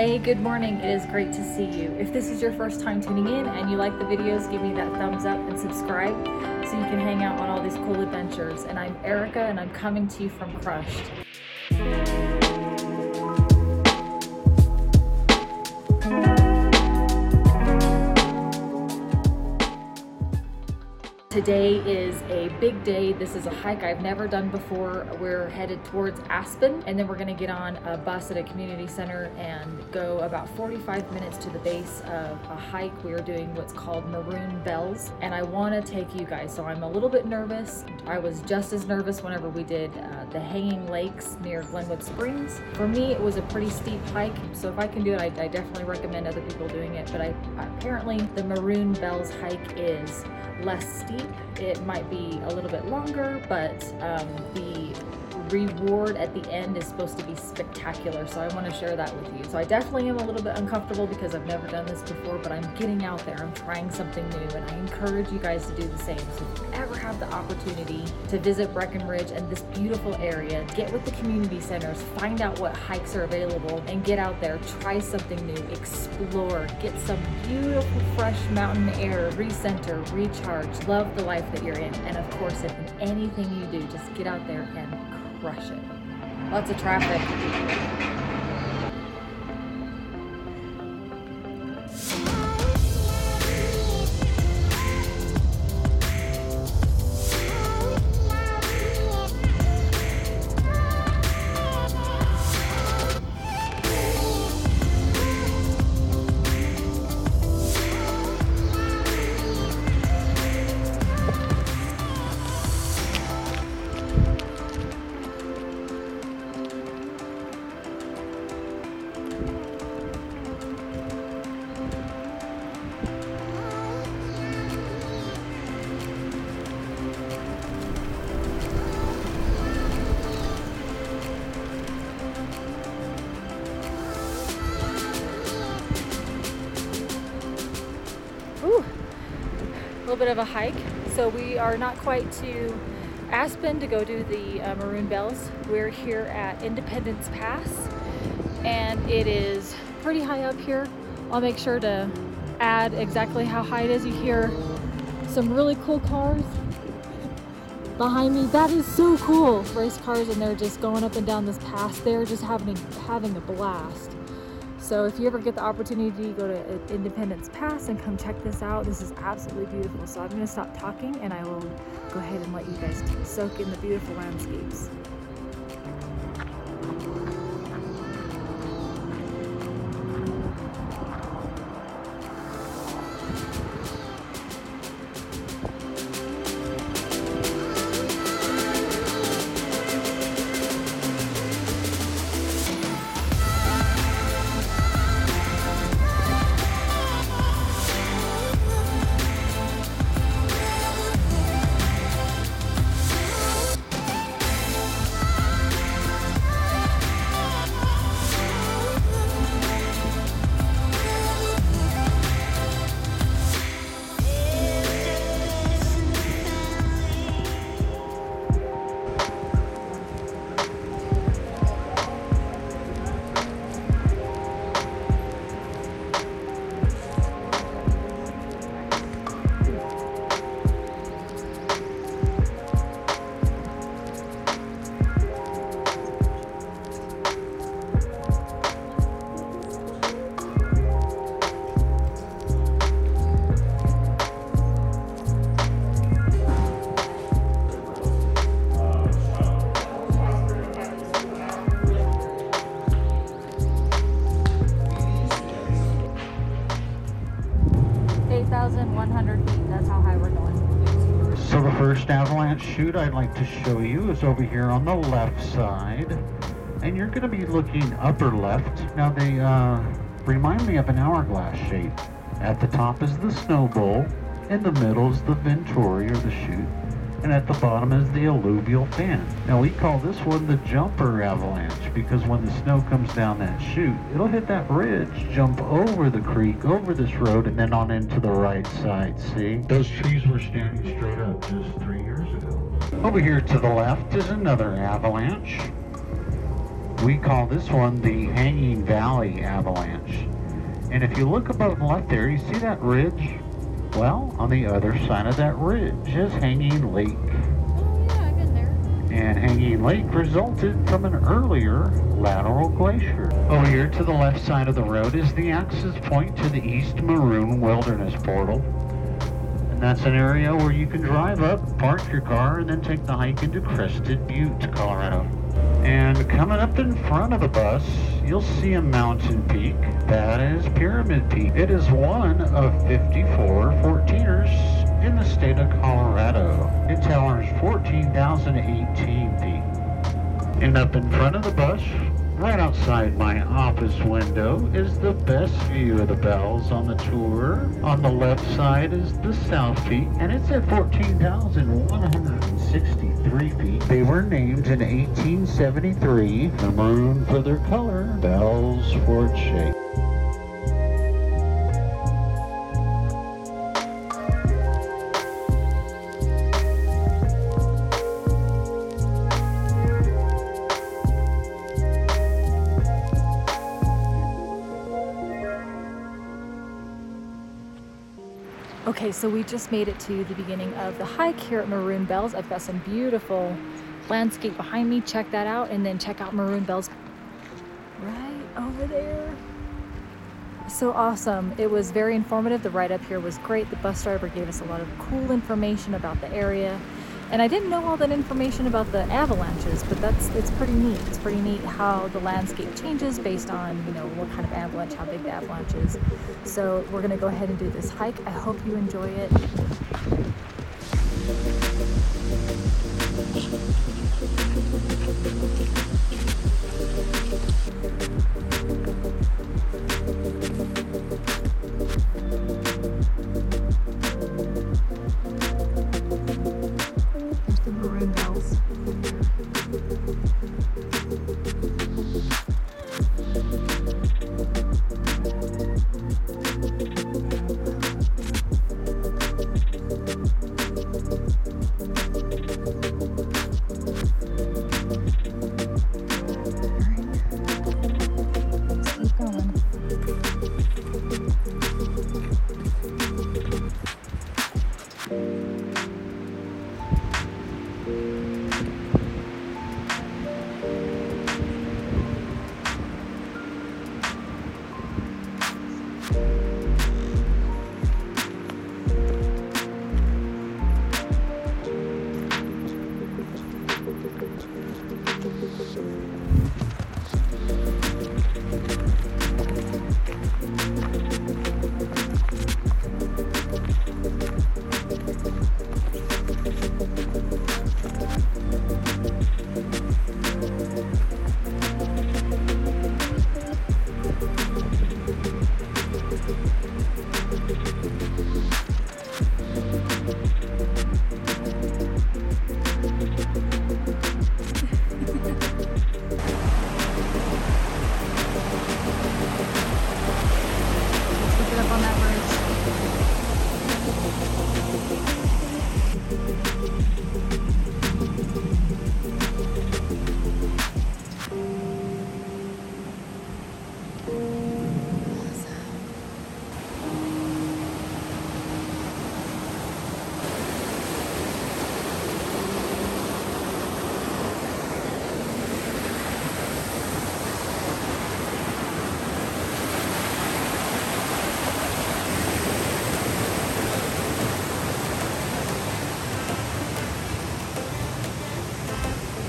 Hey, good morning. It is great to see you. If this is your first time tuning in and you like the videos, give me that thumbs up and subscribe so you can hang out on all these cool adventures. And I'm Erica and I'm coming to you from Crushed. Today is a big day. This is a hike I've never done before. We're headed towards Aspen, and then we're gonna get on a bus at a community center and go about 45 minutes to the base of a hike. We are doing what's called Maroon Bells, and I wanna take you guys. So I'm a little bit nervous. I was just as nervous whenever we did the Hanging Lakes near Glenwood Springs. For me, it was a pretty steep hike, so if I can do it, I definitely recommend other people doing it. But apparently the Maroon Bells hike is less steep. It might be a little bit longer, but the reward at the end is supposed to be spectacular, so I want to share that with you. So I definitely am a little bit uncomfortable because I've never done this before, but I'm getting out there, I'm trying something new, and I encourage you guys to do the same. So if you ever have the opportunity to visit Breckenridge and this beautiful area, get with the community centers, find out what hikes are available, and get out there, try something new, explore, get some beautiful fresh mountain air, recenter, recharge, love the life that you're in. And of course, if in anything you do, just get out there and crush it. Lots of traffic. A little bit of a hike. So we are not quite to Aspen to go do the Maroon Bells. We're here at Independence Pass, and it is pretty high up here. I'll make sure to add exactly how high it is. You hear some really cool cars behind me. That is so cool. Race cars, and they're just going up and down this pass. They're just having a blast. So if you ever get the opportunity, go to Independence Pass and come check this out. This is absolutely beautiful. So I'm going to stop talking and I will go ahead and let you guys soak in the beautiful landscapes. That's how high we're going. So the first avalanche chute I'd like to show you is over here on the left side, and you're going to be looking upper left. Now they remind me of an hourglass shape. At the top is the snow bowl, in the middle is the venturi or the chute, and at the bottom is the alluvial fan. Now we call this one the jumper avalanche because when the snow comes down that chute, it'll hit that ridge, jump over the creek, over this road, and then on into the right side. See? Those trees were standing straight up just 3 years ago. Over here to the left is another avalanche. We call this one the Hanging Valley Avalanche. And if you look above and left there, you see that ridge? Well, on the other side of that ridge is Hanging Lake. Oh yeah, I've been there. And Hanging Lake resulted from an earlier lateral glacier. Over here to the left side of the road is the access point to the East Maroon Wilderness Portal. And that's an area where you can drive up, park your car, and then take the hike into Crested Butte, Colorado. And coming up in front of the bus, you'll see a mountain peak. That is Pyramid Peak. It is one of 54 14ers in the state of Colorado. It towers 14,018 feet. And up in front of the bus, right outside my office window, is the best view of the Bells on the tour. On the left side is the South Peak, and it's at 14,163 feet. They were named in 1873, the maroon for their color, bells for its shape. Okay, so we just made it to the beginning of the hike here at Maroon Bells. I've got some beautiful landscape behind me. Check that out, and then check out Maroon Bells right over there. So awesome. It was very informative. The ride up here was great. The bus driver gave us a lot of cool information about the area. And I didn't know all that information about the avalanches, but it's pretty neat. It's pretty neat how the landscape changes based on, you know, what kind of avalanche, how big the avalanche is. So we're gonna go ahead and do this hike. I hope you enjoy it.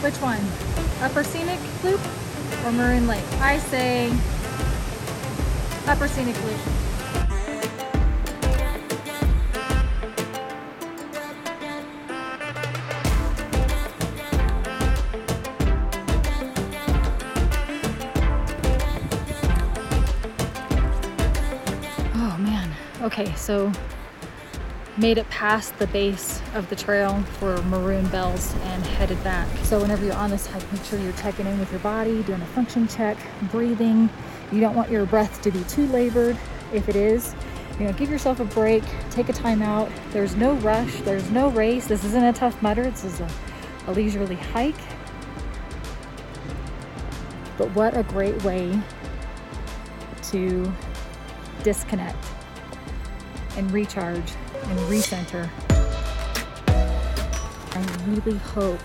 Which one? Upper Scenic Loop or Maroon Lake? I say Upper Scenic Loop. Oh man. Okay, so made it past the base of the trail for Maroon Bells and headed back. So whenever you're on this hike, make sure you're checking in with your body, doing a function check, breathing. You don't want your breath to be too labored. If it is, you know, give yourself a break, take a time out. There's no rush, there's no race. This isn't a Tough Mudder, this is a leisurely hike. But what a great way to disconnect and recharge and recenter. I really hope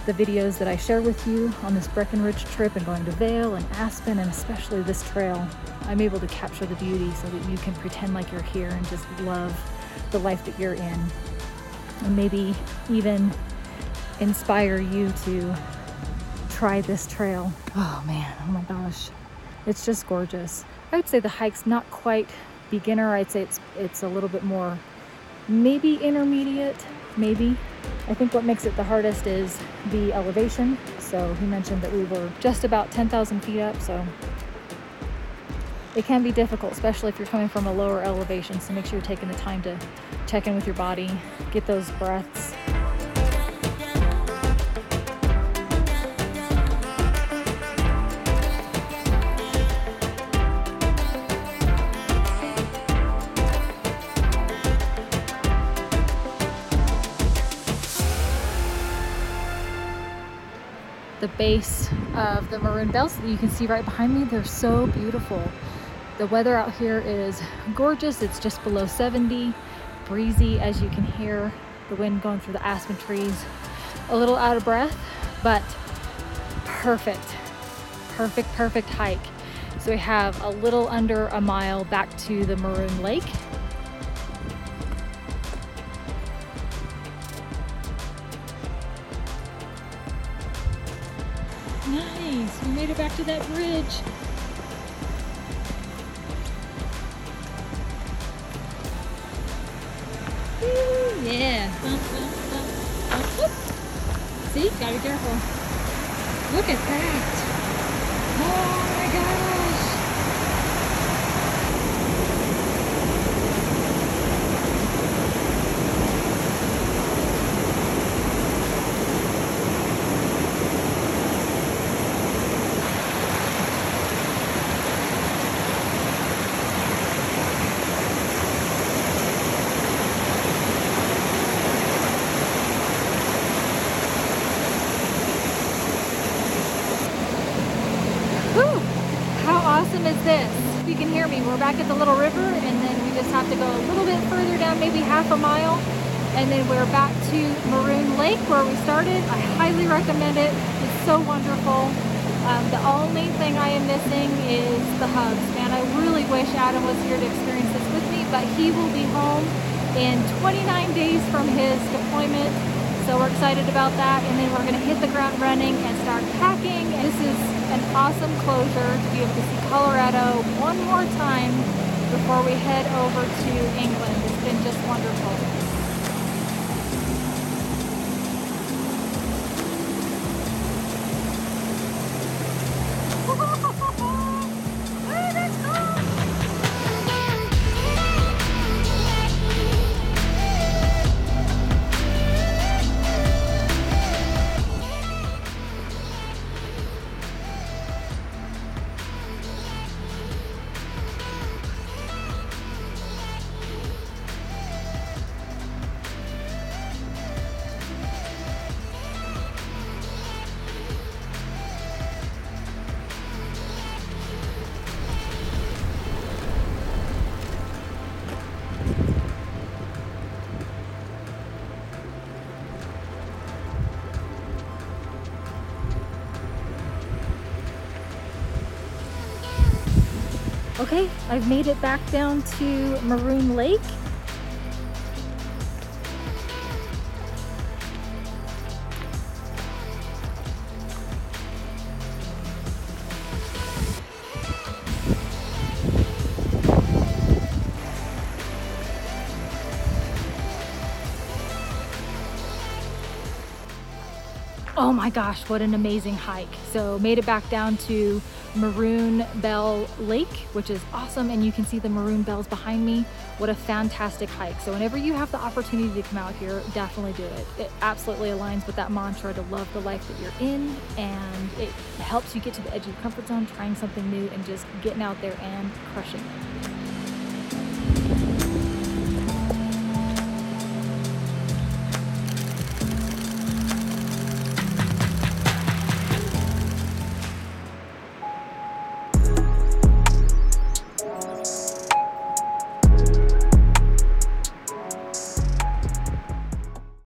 the videos that I share with you on this Breckenridge trip and going to Vail and Aspen, and especially this trail, I'm able to capture the beauty so that you can pretend like you're here and just love the life that you're in, and maybe even inspire you to try this trail. Oh man, oh my gosh, it's just gorgeous. I would say the hike's not quite beginner. I'd say it's a little bit more maybe intermediate, maybe. I think what makes it the hardest is the elevation. So he mentioned that we were just about 10,000 feet up, so it can be difficult, especially if you're coming from a lower elevation. So make sure you're taking the time to check in with your body, get those breaths. The base of the Maroon Bells that you can see right behind me, they're so beautiful. The weather out here is gorgeous. It's just below 70, breezy, as you can hear the wind going through the aspen trees. A little out of breath, but perfect hike. So we have a little under a mile back to the Maroon Lake. Nice, we made it back to that bridge. Woo, yeah. See, gotta be careful. Look at that. Oh my gosh. Is this? If you can hear me, we're back at the little river, and then we just have to go a little bit further down, maybe half a mile, and then we're back to Maroon Lake where we started. I highly recommend it. It's so wonderful. The only thing I am missing is the hugs. Man, I really wish Adam was here to experience this with me, but he will be home in 29 days from his deployment. So we're excited about that, and then we're going to hit the ground running and start packing. This is an awesome closure to be able to see Colorado one more time before we head over to England. It's been just wonderful. Okay, I've made it back down to Maroon Lake. Oh my gosh, what an amazing hike. So made it back down to Maroon Bell Lake, which is awesome, and you can see the Maroon Bells behind me. What a fantastic hike. So whenever you have the opportunity to come out here, definitely do it. It absolutely aligns with that mantra to love the life that you're in, and it helps you get to the edge of your comfort zone, trying something new and just getting out there and crushing it.